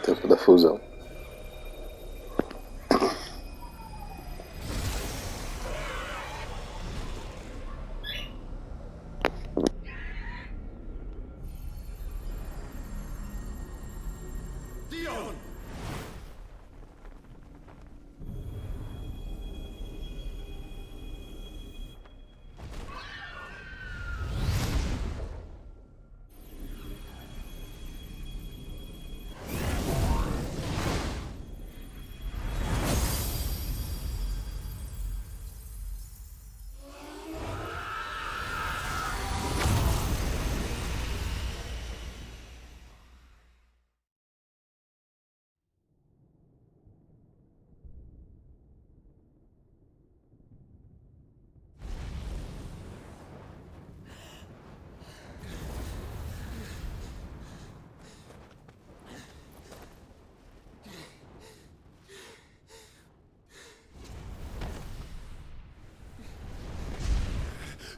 Tempo da fusão.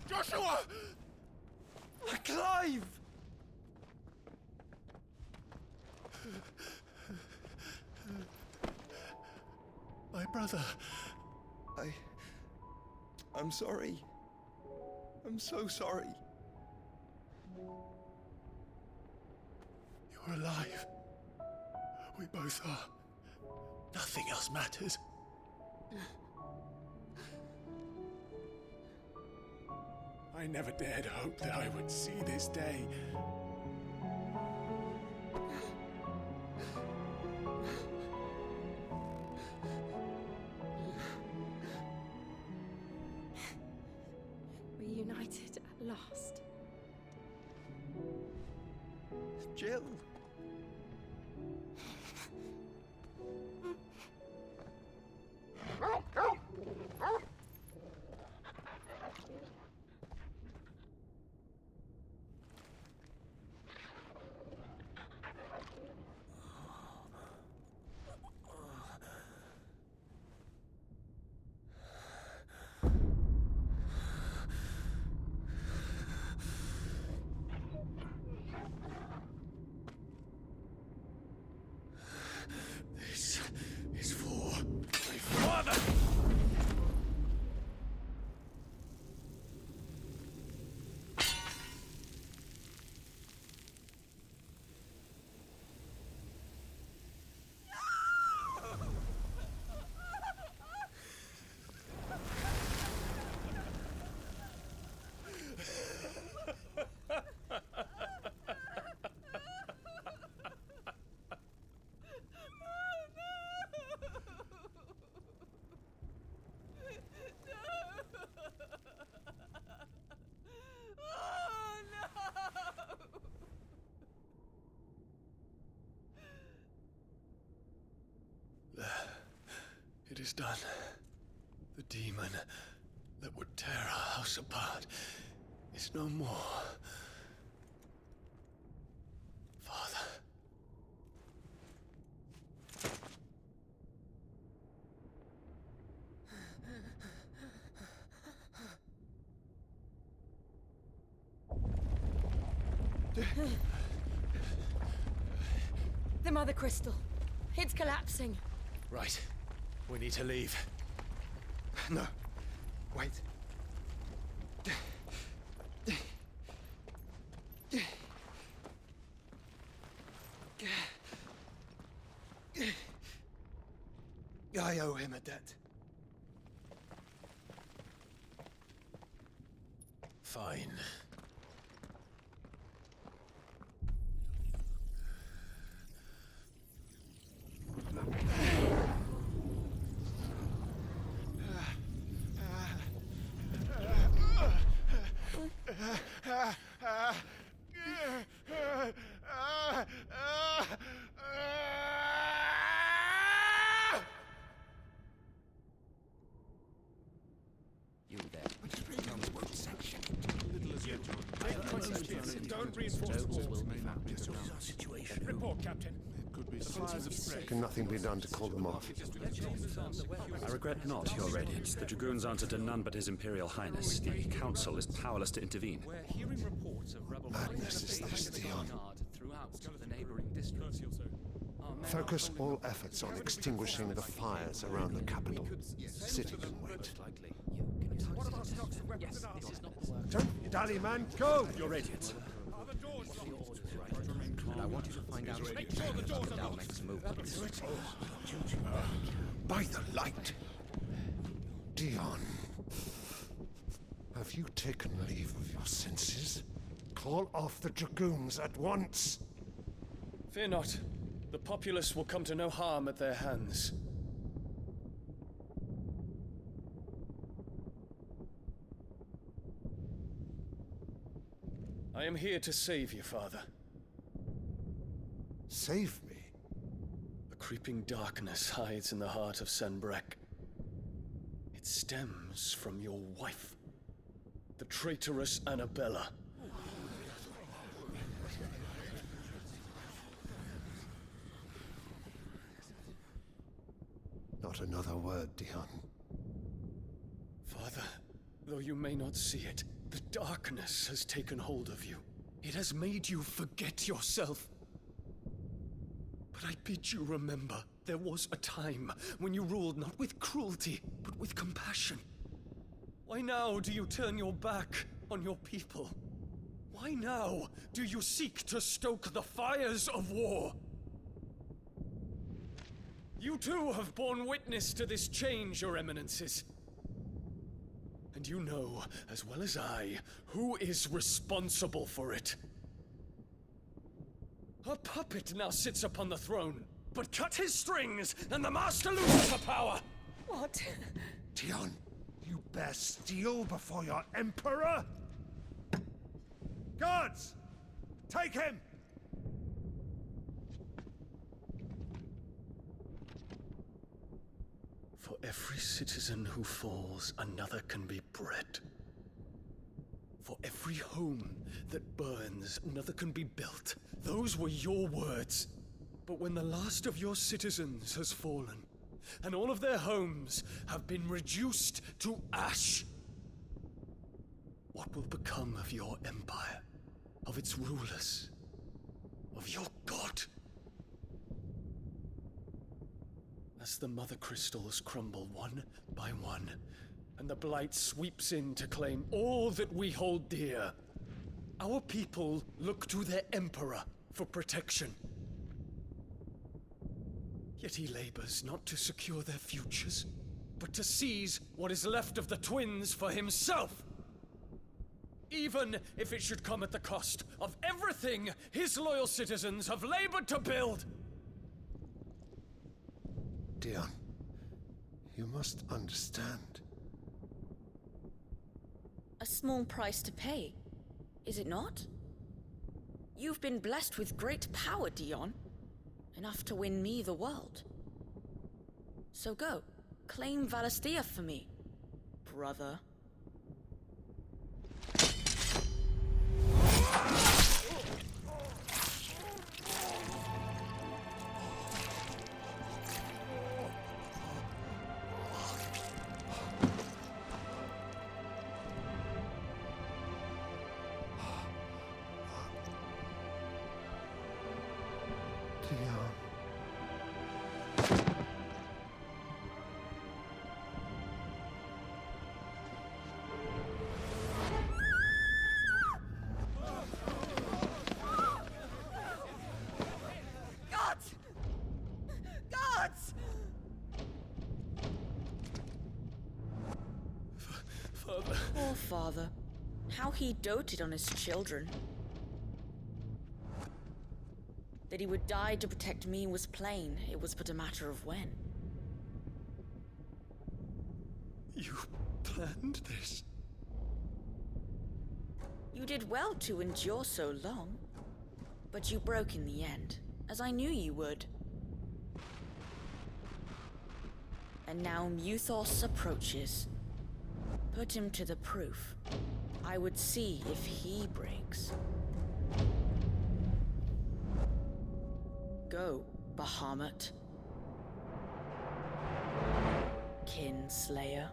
Joshua! Clive! My brother. I'm sorry. I'm so sorry. You're alive. We both are. Nothing else matters. I never dared hope that I would see this day. Reunited at last. Jill. This is for my father! It is done. The demon that would tear our house apart is no more. Father. The Mother Crystal. It's collapsing. Right. We need to leave. No. Wait. I owe him a debt. Fine. You there. Section. Don't reinforce the walls. Situation. Report, Captain. Can nothing be done to call them off? I regret not, Your Radiance. The Dragoons answer to none but His Imperial Highness. The Council is powerless to intervene. We're hearing reports of rebel Madness is this, Theon. Throughout the neighboring districts. Our Focus all efforts on extinguishing the fires around the capital. The city can wait. Don't dally, man, go! Your Radiance. And I want you to find out if our next move. By the light! Dion, have you taken leave of your senses? Call off the dragoons at once! Fear not. The populace will come to no harm at their hands. I am here to save you, Father. Save me? A creeping darkness hides in the heart of Sanbreque. It stems from your wife, the traitorous Annabella. Not another word, Dion. Father, though you may not see it, the darkness has taken hold of you. It has made you forget yourself. But I bid you remember, there was a time when you ruled not with cruelty, but with compassion. Why now do you turn your back on your people? Why now do you seek to stoke the fires of war? You too have borne witness to this change, Your Eminences. And you know, as well as I, who is responsible for it. A puppet now sits upon the throne, but cut his strings, and the master loses the power! What? Dion, you bear steel before your emperor? Guards! Take him! For every citizen who falls, another can be bred. For every home that burns, another can be built. Those were your words. But when the last of your citizens has fallen, and all of their homes have been reduced to ash, what will become of your empire, of its rulers, of your god? As the mother crystals crumble one by one, and the blight sweeps in to claim all that we hold dear, our people look to their emperor for protection. Yet he labors not to secure their futures, but to seize what is left of the twins for himself. Even if it should come at the cost of everything his loyal citizens have labored to build. Dion, you must understand. A small price to pay, is it not? You've been blessed with great power, Dion. Enough to win me the world. So go, claim Valisthea for me, brother. Poor father. How he doted on his children. That he would die to protect me was plain. It was but a matter of when. You planned this? You did well to endure so long. But you broke in the end, as I knew you would. And now Muthos approaches. Put him to the proof. I would see if he breaks. Go, Bahamut. Kinslayer.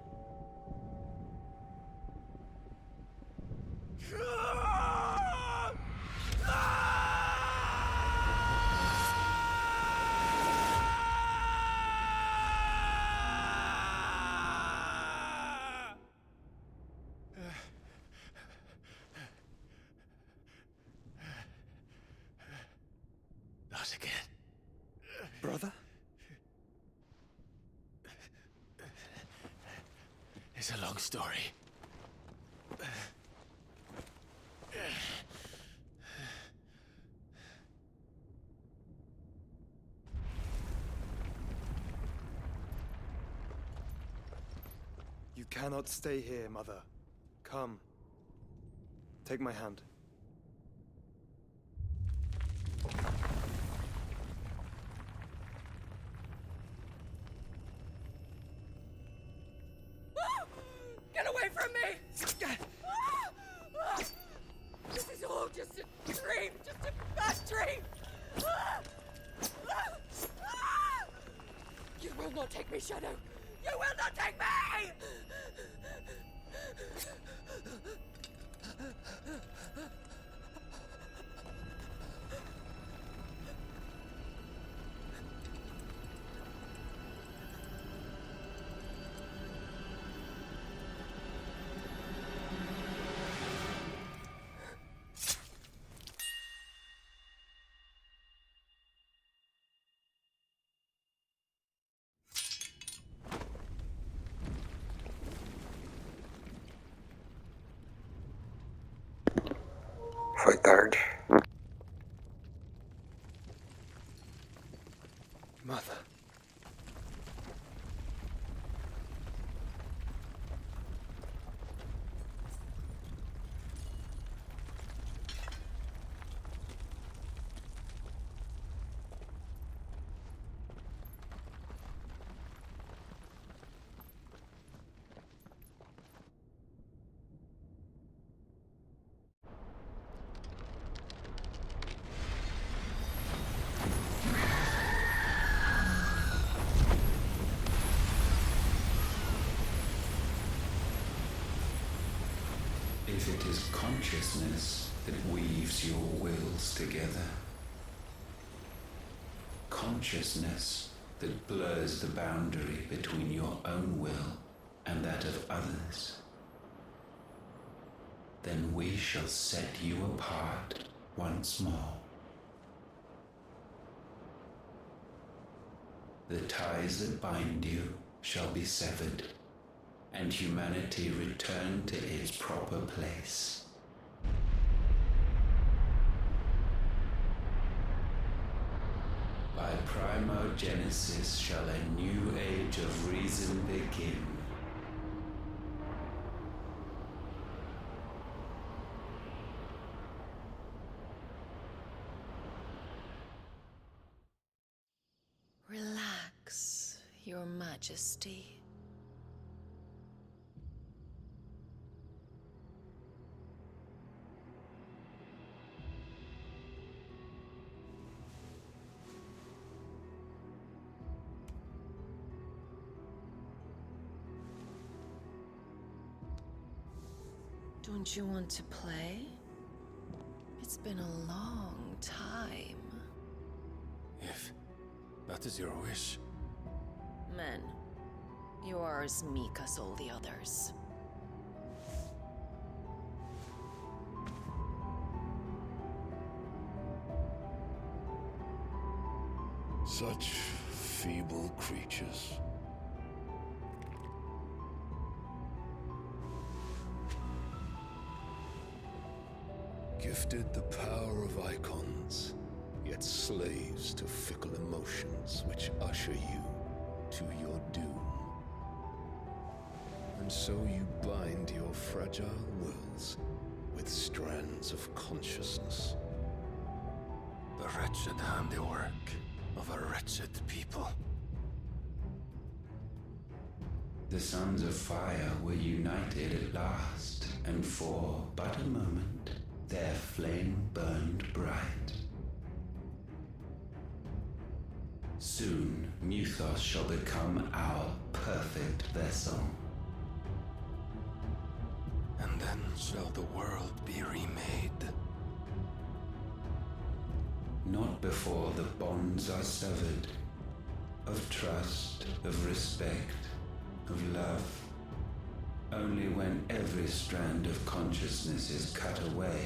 again. Brother? It's a long story. You cannot stay here, Mother. Come. Take my hand. Get away from me! This is all just a dream, just a bad dream! You will not take me, Shadow! You will not take me! Foi tarde. Mother. If it is consciousness that weaves your wills together, consciousness that blurs the boundary between your own will and that of others, then we shall set you apart once more. The ties that bind you shall be severed, and humanity return to its proper place. By primogenesis shall a new age of reason begin. Relax, Your Majesty. Don't you want to play? It's been a long time. If that is your wish. Men, you are as meek as all the others. Such feeble creatures. Gifted the power of icons, yet slaves to fickle emotions which usher you to your doom. And so you bind your fragile wills with strands of consciousness. The wretched handiwork of a wretched people. The sons of fire were united at last, and for but a moment their flame burned bright. Soon, Muthos shall become our perfect vessel. And then shall the world be remade. Not before the bonds are severed, of trust, of respect, of love. Only when every strand of consciousness is cut away,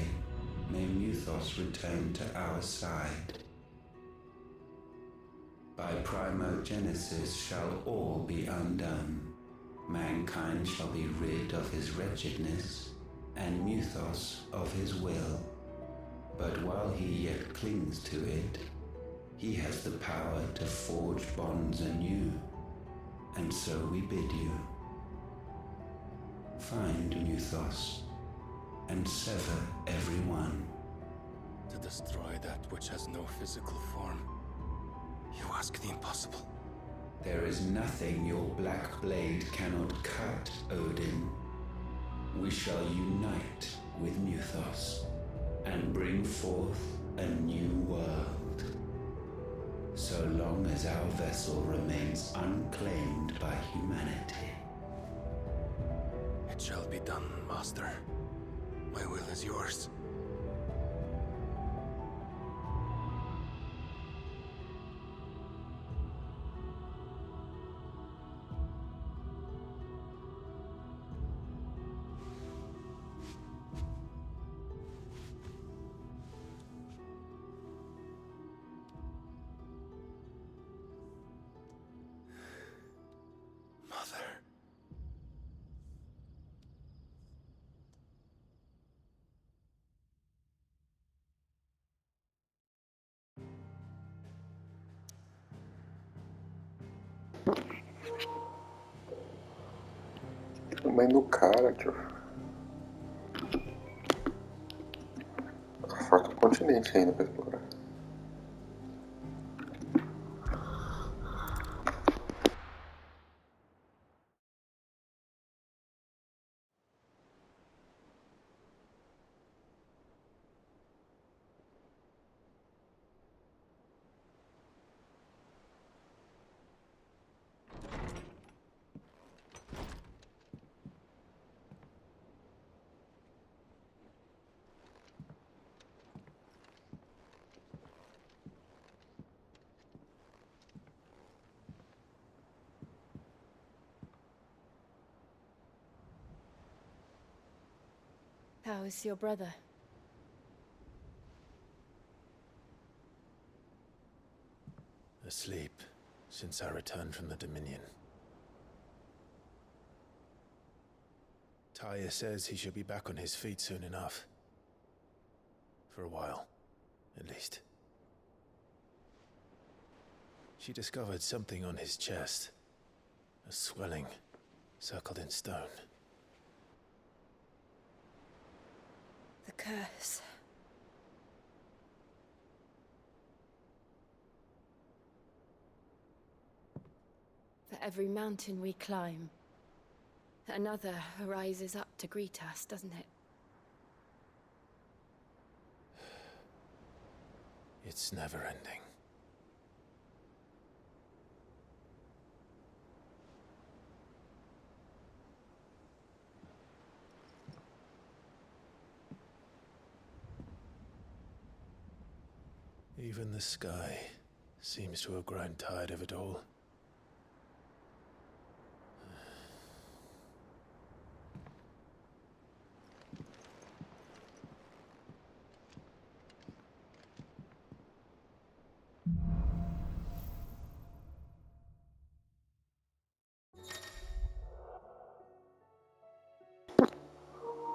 may Muthos return to our side. By primogenesis shall all be undone. Mankind shall be rid of his wretchedness, and mythos of his will. But while he yet clings to it, he has the power to forge bonds anew. And so we bid you, find mythos, and sever every one. To destroy that which has no physical form, you ask the impossible. There is nothing your black blade cannot cut, Odin. We shall unite with mythos, and bring forth a new world. So long as our vessel remains unclaimed by humanity. It shall be done, Master. My will is yours. A mãe do cara, tio. Falta um continente ainda pra explorar. How is your brother? Asleep since I returned from the Dominion. Taya says he should be back on his feet soon enough. For a while, at least. She discovered something on his chest. A swelling, circled in stone. The curse. For every mountain we climb, another rises up to greet us, doesn't it? It's never ending. Even the sky seems to have grown tired of it all.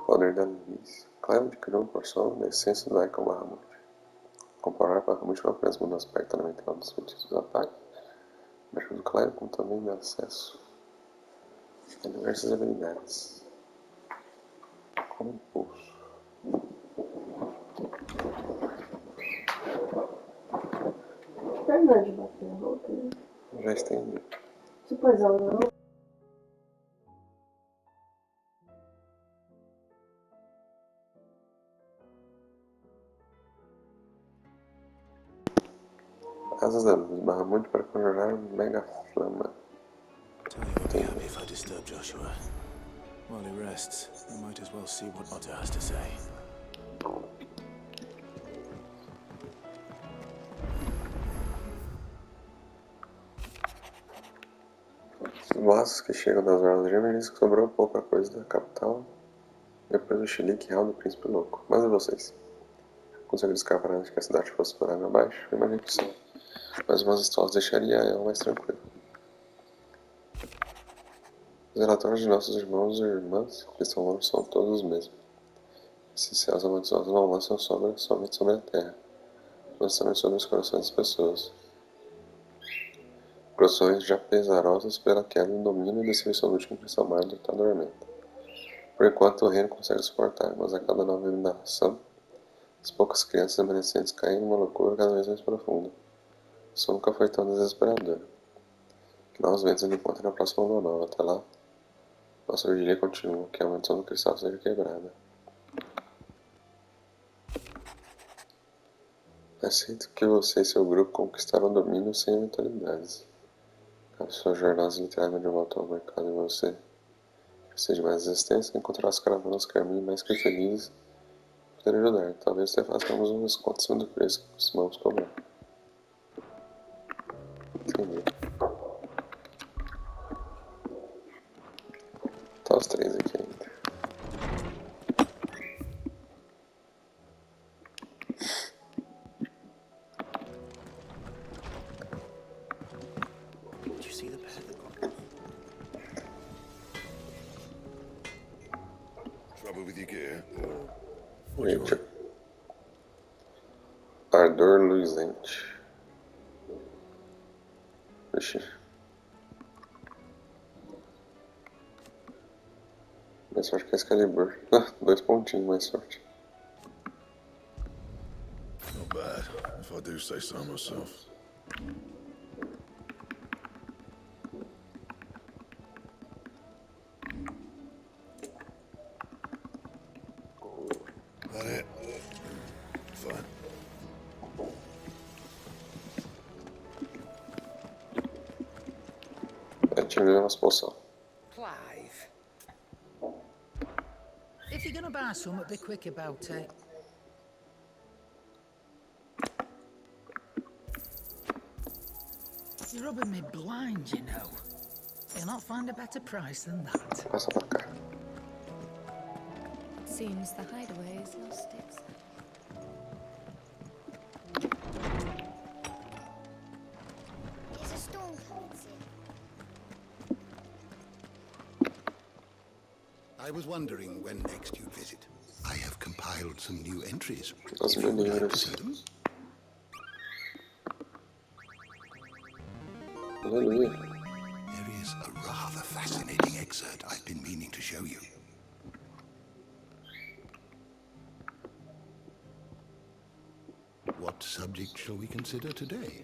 Poder da luz. Claro adquiriu uma porção da essência do Icon Bahamut. Comparar Bahamut não apenas muda o aspecto elemental dos feitiços do ataque, mas do Claro como também dá acesso a diversas habilidades, como impulso. Terminou de bater a roupa, né? Já estendi. Depois ela não. Asas da luz. Bahamut para conjurar Mega Flama. Taya will be happy if I disturb Joshua. While he rests, we might as well see what Otter has to say. Os boatos que chegam das Orlas Gêmeas dizem que sobrou pouca coisa da capital depois do chilique real do príncipe louco. Mas e vocês? Conseguiram escapar antes que a cidade fosse por água abaixo? Eu imagino que sim. Mas umas histórias deixaria ela mais tranquila. Os relatórios de nossos irmãos e irmãs que estão longe são todos os mesmos. Esses céus amaldiçoados não lançam somente sobre a terra, mas também sobre os corações das pessoas. Corações já pesarosos pela queda do domínio e destruição do último cristal mar do dormento. Por enquanto o reino consegue suportar, mas a cada nova inundação, as poucas crianças e adolescentes caem numa loucura cada vez mais profunda. Isso nunca foi tão desesperador. Que novos ventos ele encontra na próxima lua nova. Até lá, nossa vigília continua, que a maldição do cristal seja quebrada. Aceito que você e seu grupo conquistaram o domínio sem eventualidades. Cabe suas jornadas literárias de volta ao mercado e você seja mais resistência, encontrar as caravanas caminho mais que felizes poder ajudar. Talvez até façamos um desconto em cima do preço que costumamos cobrar. Entendi. Tá os três aqui ainda. Trouble with your gear? Gente, ardor luzente. Vixe. Mais sorte que a Excalibur. 2 pontinhos mais sorte. Not bad, if I do say so myself. That it? Fine. Ativei umas poções. Clive. If you're gonna buy something, be quick about it. You're rubbing me blind, you know. You'll not find a better price than that. Passa pra cá. Seems the hideaway has lost its. Is a storm coming soon? I was wondering when next you'd visit. I have compiled some new entries. Os If you would like to mineiros. see them. Aleluia. There is a rather fascinating excerpt I've been meaning to show you. What subject shall we consider today?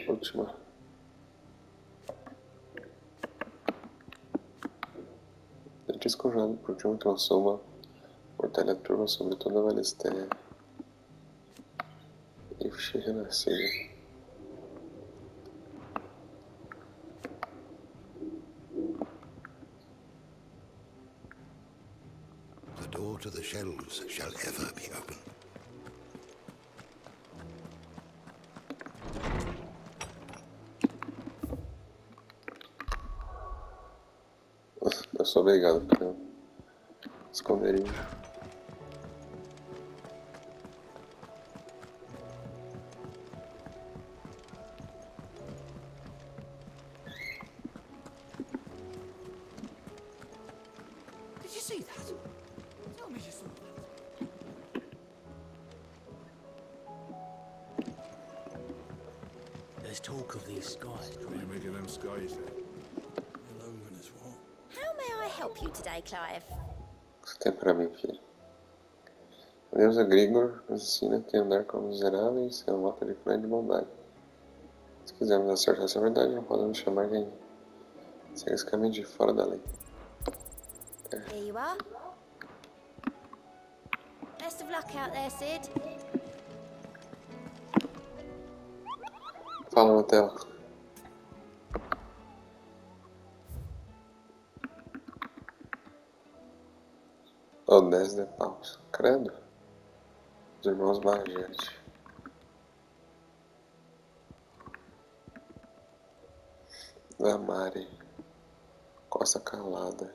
Última. Feitiço conjurado por John que lançou uma mortalha turva sobre toda a Valistéria. E Ixi, renascida. The door to the shelves shall ever be open. Eu sou obrigado pelo esconderijo. Did you see that? Tell me you saw that. There's talk of these skies. What are you making them skies then? How may I help you today, Clive? O que você tem pra mim, filho? A deusa Grigor nos ensina que andar com miseráveis é um ato de fé e de bondade. Se quisermos acertar essa verdade, não podemos chamar quem segue esse caminho de fora da lei. Here you are. Best of luck out there, Sid. Fala na tela. O 10 de paus. Credo. Os irmãos Magete. Da Mari. Costa Calada.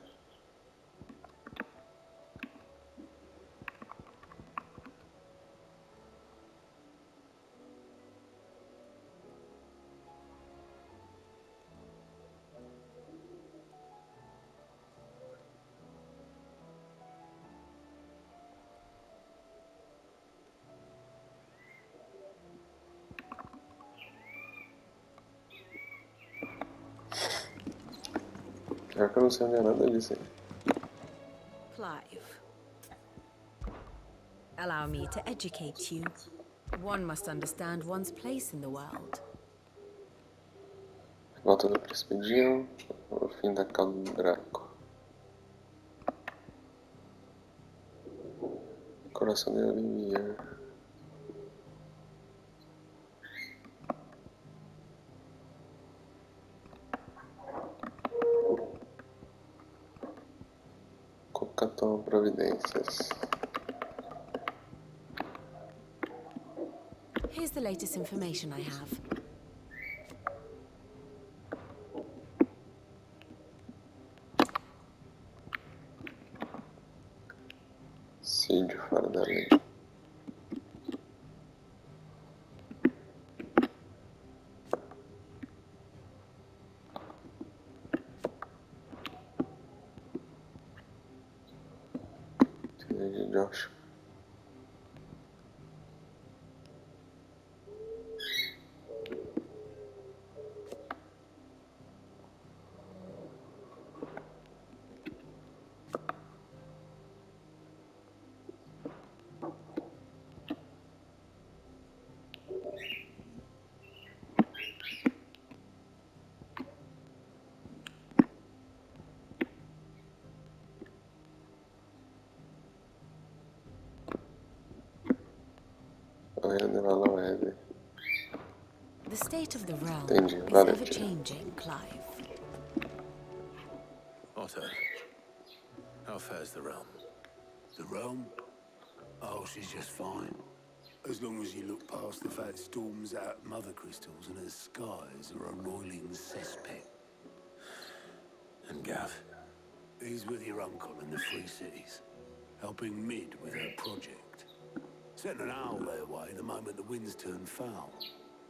Pior que eu não sei onde é nada disso aí. Clive, allow me to educate you. One must understand one's place in the world. Volta do príncipe Dion, o fim da cauda do Draco. Coração de Olivia. Cocatão Providências. Here's the latest information I have. Sídio fora da lei. De Joshua. The state of the realm Entendi, is valeu, ever tio. changing, Clive. Otto, how fares the realm? The realm? Oh, she's just fine. As long as you look past the fat storms out mother crystals and her skies are a roiling cesspit. And Gav? He's with your uncle in the Free Cities, helping Mid with her project. Sent an owl their way the moment the winds turned foul.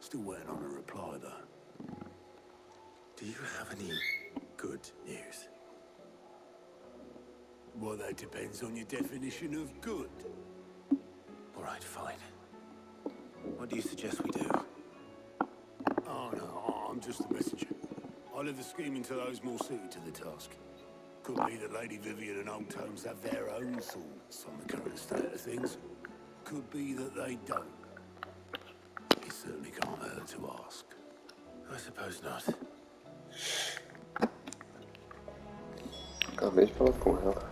Still waiting on a reply, though. Do you have any good news? Well, that depends on your definition of good. All right, fine. What do you suggest we do? Oh, no, I'm just the messenger. I leave the scheming to those more suited to the task. Could be that Lady Vivian and Old Tomes have their own thoughts on the current state of things. Could be that they don't. It certainly can't hurt to ask. I suppose not. Acabei de falar com ela.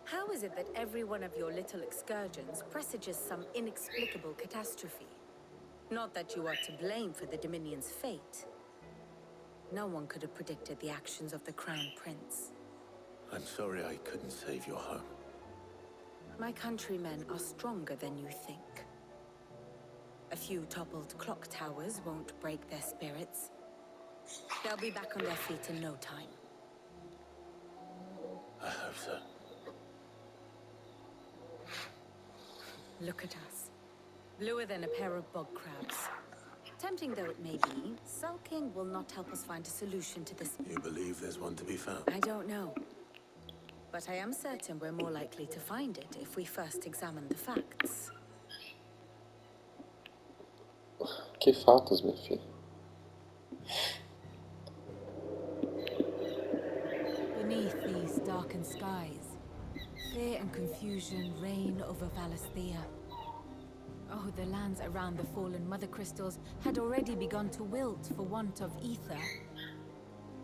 How is it that every one of your little excursions presages some inexplicable catastrophe? Not that you are to blame for the Dominion's fate. No one could have predicted the actions of the Crown Prince. I'm sorry I couldn't save your home. My countrymen are stronger than you think. A few toppled clock towers won't break their spirits. They'll be back on their feet in no time. I hope so. Look at us. Bluer than a pair of bog crabs. Tempting though it may be, sulking will not help us find a solution to this. You believe there's one to be found? I don't know. But I am certain we're more likely to find it if we first examine the facts. Que fatos, minha filha? Beneath these darkened skies, fear and confusion reign over Valisthea. Oh, the lands around the fallen mother crystals had already begun to wilt for want of ether.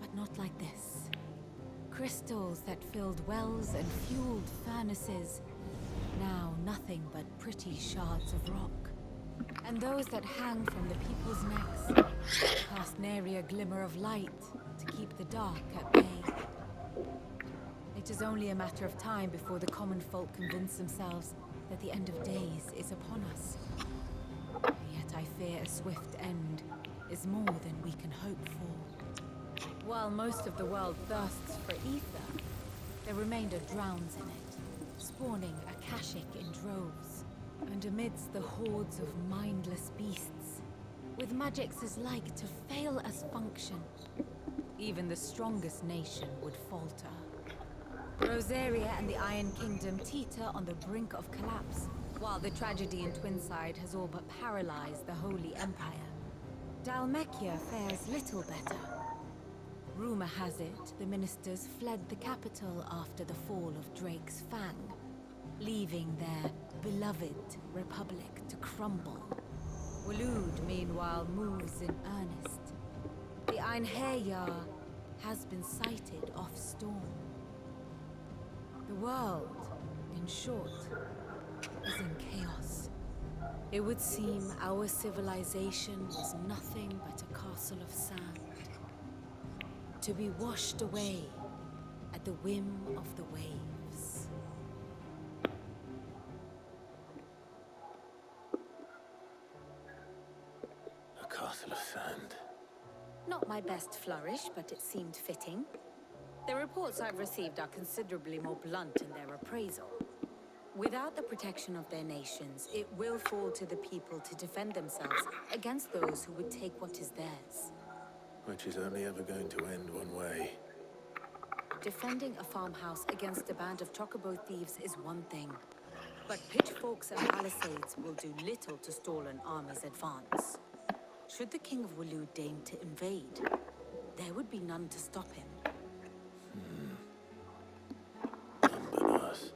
But not like this. Crystals that filled wells and fueled furnaces. Now nothing but pretty shards of rock. And those that hang from the people's necks cast nary a glimmer of light to keep the dark at bay. It is only a matter of time before the common folk convince themselves that the end of days is upon us. Yet I fear a swift end is more than we can hope for. While most of the world thirsts for ether, the remainder drowns in it, spawning Akashic in droves. And amidst the hordes of mindless beasts, with magics as like to fail as function, even the strongest nation would falter. Rosaria and the Iron Kingdom teeter on the brink of collapse, while the tragedy in Twinside has all but paralyzed the Holy Empire. Dalmekia fares little better, Rumor has it, the ministers fled the capital after the fall of Drake's Fang, leaving their beloved republic to crumble. Waloed, meanwhile, moves in earnest. The Einherjar has been sighted off storm. The world, in short, is in chaos. It would seem our civilization was nothing but a castle of sand, to be washed away at the whim of the waves. A castle of sand. Not my best flourish, but it seemed fitting. The reports I've received are considerably more blunt in their appraisal. Without the protection of their nations, it will fall to the people to defend themselves against those who would take what is theirs. Which is only ever going to end one way. Defending a farmhouse against a band of chocobo thieves is one thing, but pitchforks and palisades will do little to stall an army's advance. Should the King of Waloed deign to invade, there would be none to stop him. None but us.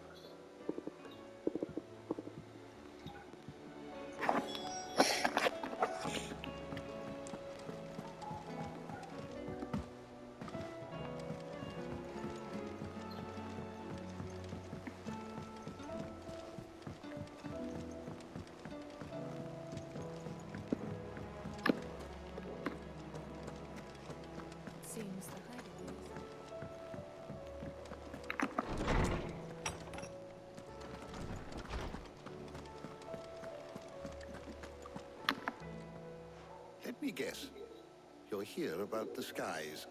Seems the hideaways. Let me guess. You're here about the skies.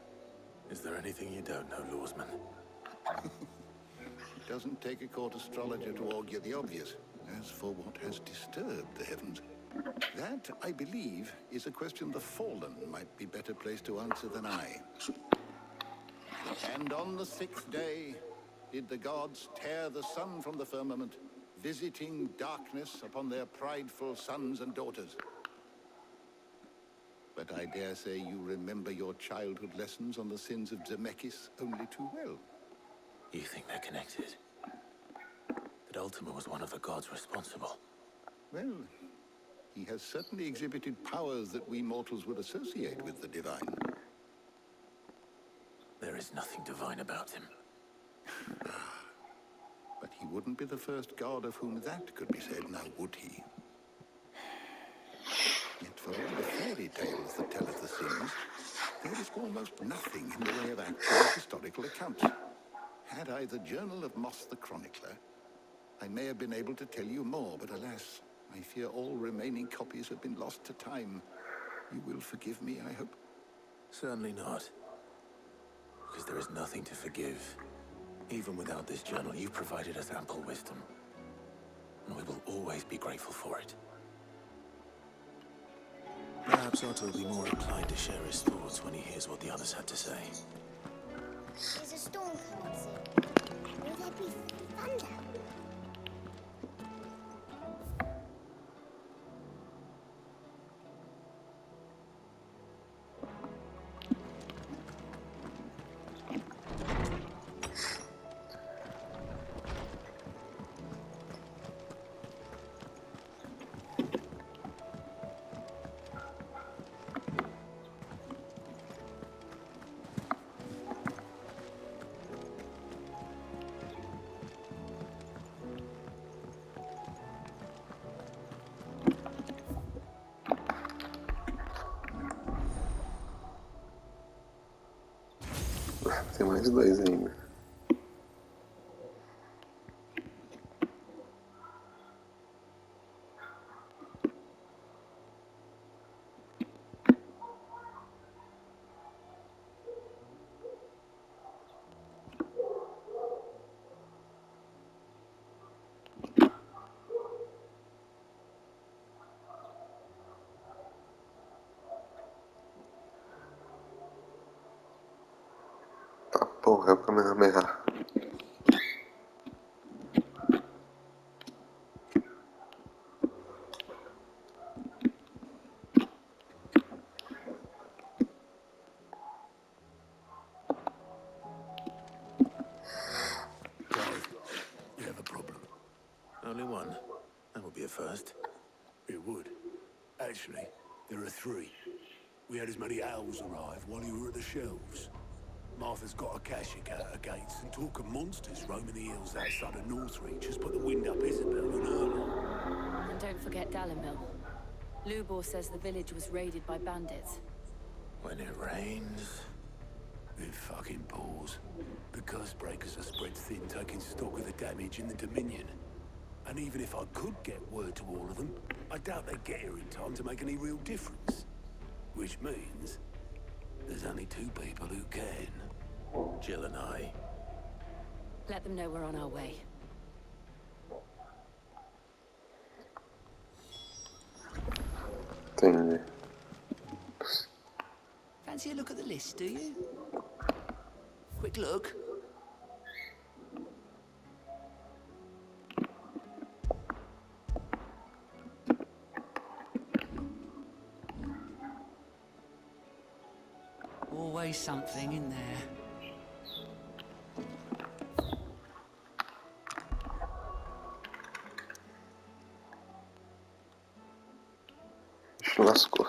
Is there anything you don't know, Lawsman? It doesn't take a court astrologer to augur the obvious. As for what has disturbed the heavens, that, I believe, is a question the Fallen might be better placed to answer than I. And on the sixth day did the gods tear the sun from the firmament, visiting darkness upon their prideful sons and daughters. But I dare say you remember your childhood lessons on the sins of Zemeckis only too well. You think they're connected? That Ultima was one of the gods responsible? Well, he has certainly exhibited powers that we mortals would associate with the divine. There is nothing divine about him. But he wouldn't be the first god of whom that could be said, now would he? Yet for all the fairy tales that tell of the sins, there is almost nothing in the way of actual historical accounts. Had I the Journal of Moss the Chronicler, I may have been able to tell you more, but alas, I fear all remaining copies have been lost to time. You will forgive me, I hope? Certainly not. Because there is nothing to forgive. Even without this journal, you've provided us ample wisdom. And we will always be grateful for it. Perhaps Otto will be more inclined to share his thoughts when he hears what the others had to say. There's a storm coming soon. Will there be thunder? Tem mais dois ainda. Tá, porra, é o Kamehameha. one. That would be a first. It would. Actually, there are 3. We had as many owls arrive while you were at the shelves. Martha's got a cashier at her gates, and talk of monsters roaming the hills outside of Northreach has put the wind up Isabel and her lot. And don't forget Dalimil. Lubor says the village was raided by bandits. When it rains, it fucking pours. The curse breakers are spread thin, taking stock of the damage in the Dominion. And even if I could get word to all of them, I doubt they'd get here in time to make any real difference. Which means there's only 2 people who can. Jill and I. Let them know we're on our way. Entendi. Fancy a look at the list, do you? Quick look. Always something in there. Lascou.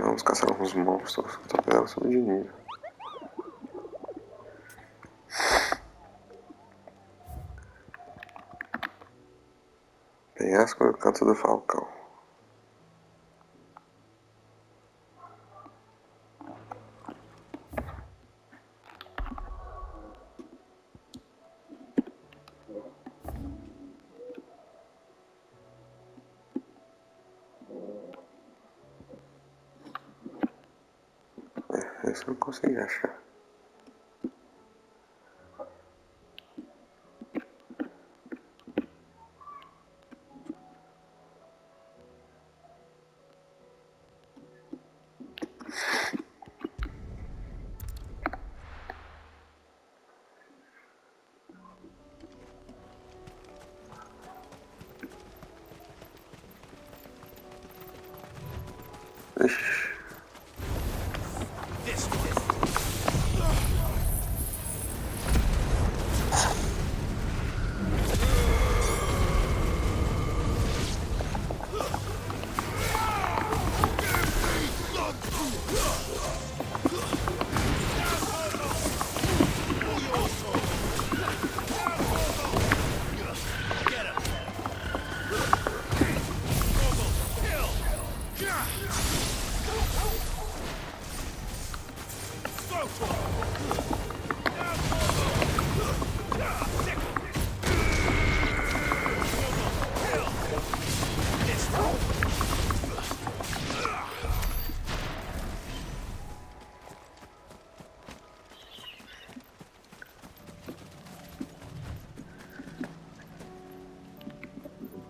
Vamos caçar alguns monstros. Tô pegando sobre de nível. Penhasco no canto do Falcão. Esse eu não consegui achar. Ixi.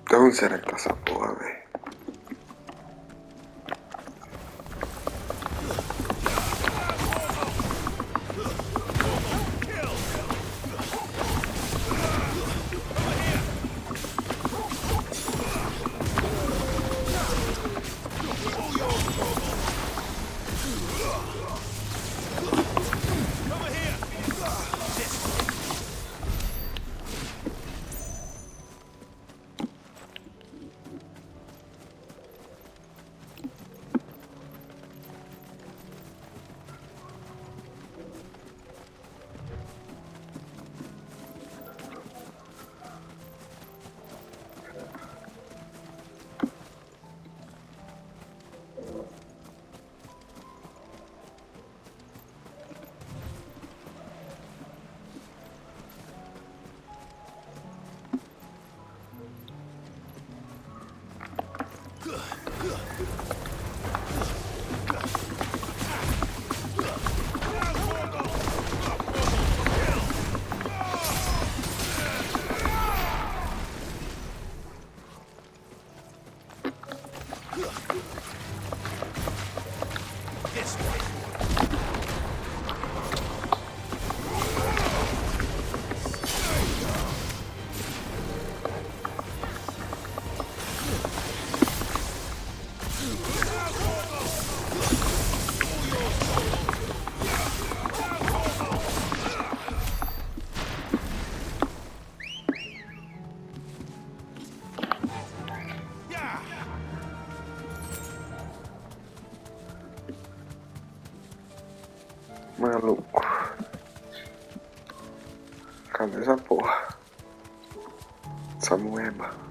De onde será que tá essa porra, velho? Maluco. Cadê essa porra? Essa moeba.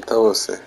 Então você.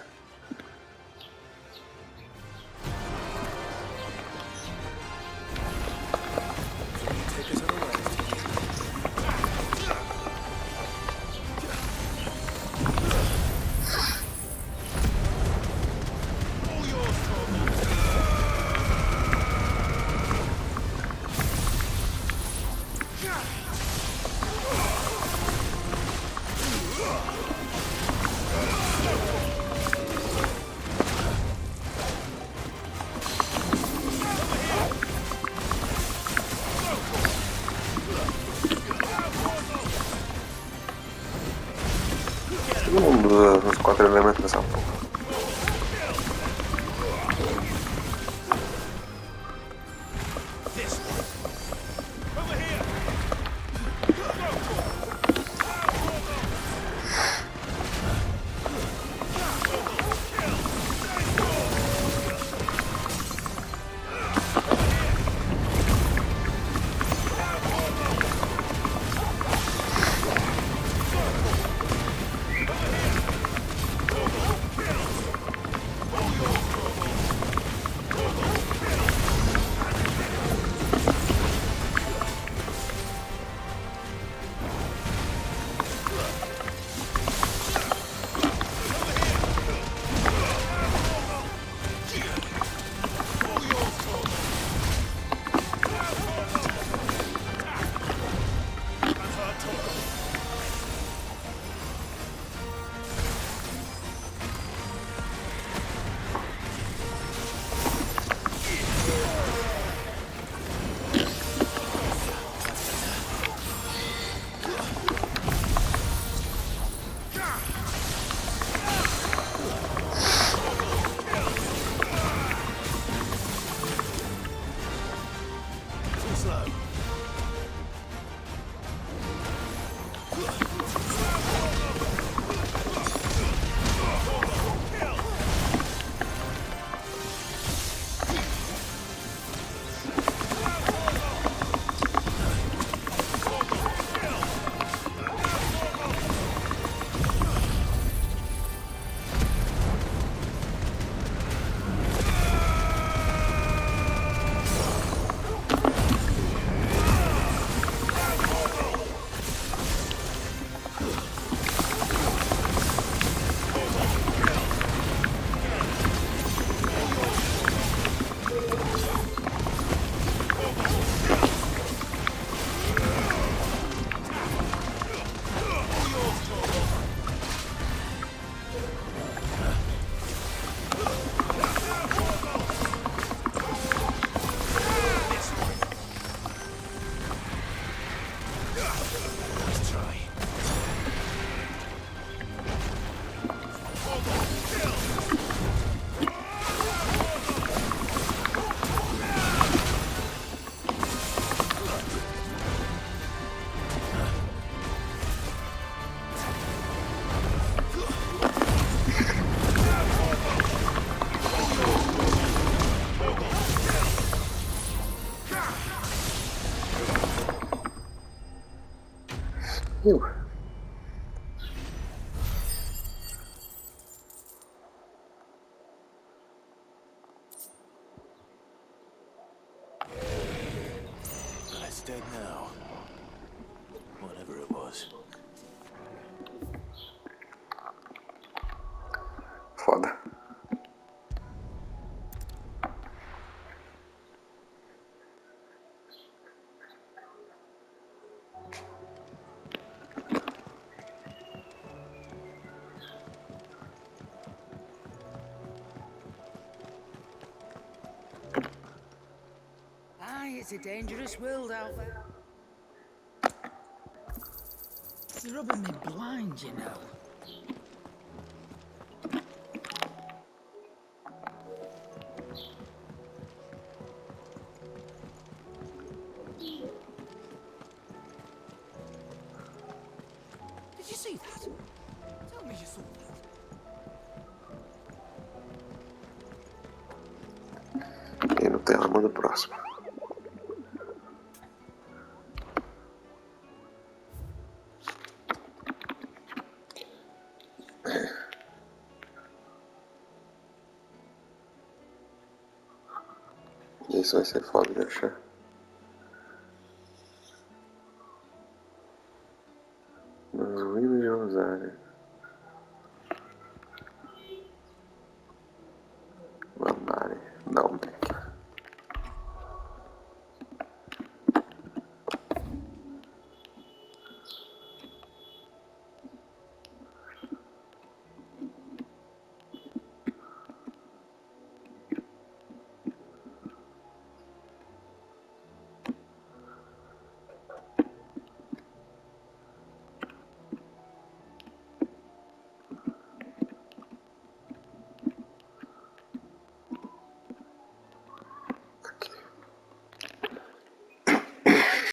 It's dead now. Whatever it was. Foda. Aye, it's a dangerous world out there. It's rubbing me blind, you know. Did you see that? Tell me you saw that. E no tema do próximo. Isso vai ser foda de achar.